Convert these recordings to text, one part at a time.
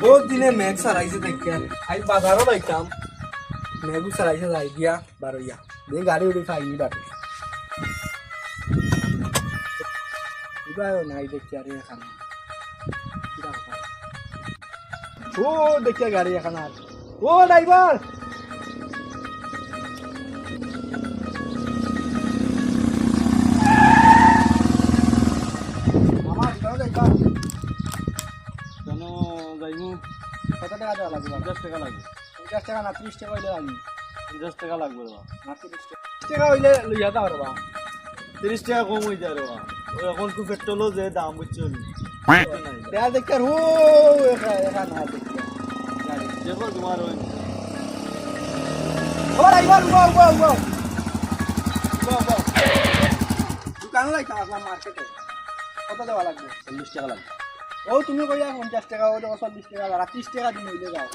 বহুত দিনে মেঘ সারাইছে দেখিয়া আজ বাজারও যাইতাম মেঘ সারাইছে যাই দিয়া বারইয়া দিয়ে গাড়ি উড়ি খাইনি বাটে এবার নাই দেখি আর এখানে ও দেখিয়া গাড়ি এখানে ও ড্রাইভার আমার যাইবা যাইমু কত টাকা দেওয়া লাগবে 50 টাকা লাগবে 50 টাকা না 30 টাকা হইলে লাগবে 50 টাকা লাগবে রে না 30 টাকা হইলে লইয়া দাও রে 30 টাকা কম হই যায় রে ওই এখন কো পেট্রোলও যে দাম বুঝছো দেয়া দেখতে ও এখান না দেখতে গাড়ি দেখো তোমার ওই ও ড্রাইভার ও দোকান লাইতা আসলাম মার্কেটে কত দেওয়া লাগবে 40 টাকা লাগবে ও তুমি কইয়া 50 টাকা ও 40 টাকা আর 30 টাকা দিন হইলে যাও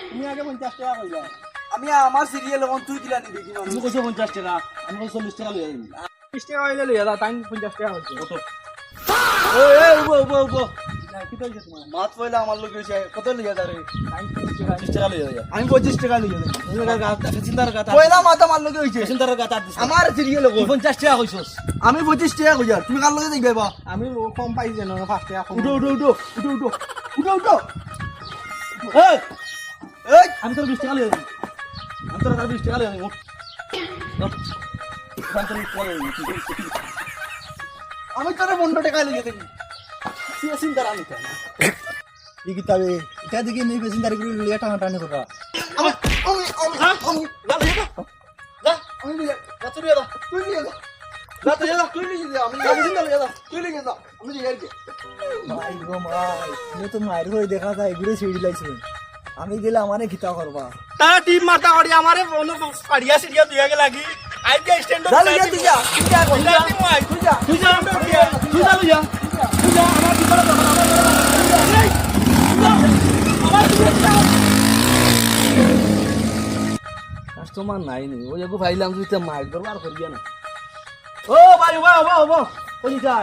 তুমি আগে 50 টাকা কইলা আমি আমার সিরিয়াল এখন তুই দিলা নি দেখি আমি কইছো 50 টাকা আমি 40 টাকা লইয়া দিই 30 টাকা হইলে লইয়া দাও তাই 50 টাকা হচ্ছে কত এ উবো কি কইছো তোমার মাছ পয়লা আমার লগে হইছে কত লইয়া দাও রে 30 টাকা লইয়া দাও আমি 25 টাকা লইয়া দাও তুমি কথা চিন্তার কথা পয়লা মাছ আমার লগে হইছে চিন্তার কথা আমার সিরিয়াল 50 টাকা কইছস আমি 25 টাকা কইয়া তুমি কার লগে যাইবা আমি কম পাই যেন 5 টাকা কম উঠো এই আমি তোর 20 টাকা লইয়া দিই আমি তোর 20 টাকা লইয়া দিই আমি তোর 15 টাকা লইয়া দিই চিন্তার আমি কি কিতাবে এটা দেখি নেই চিন্তার করে লইয়া টানাটানি করবা দেখা যায় ঘুরে ছিড়ি লাগছে আমি গেলে আমারে খিতা করবা তা টিম মারতা করি আমারে পাড়িয়া সিড়িয়া দুইয়া গে লাগি আইকে স্ট্যান্ড আপ যা তুই যা তুই যা আমার ভিতরে কাস্টমার নাই নি ওই এগো ভাইলাম তুই তে মাইক দরবার করিয়া না ও ভাই বাবা ওই যা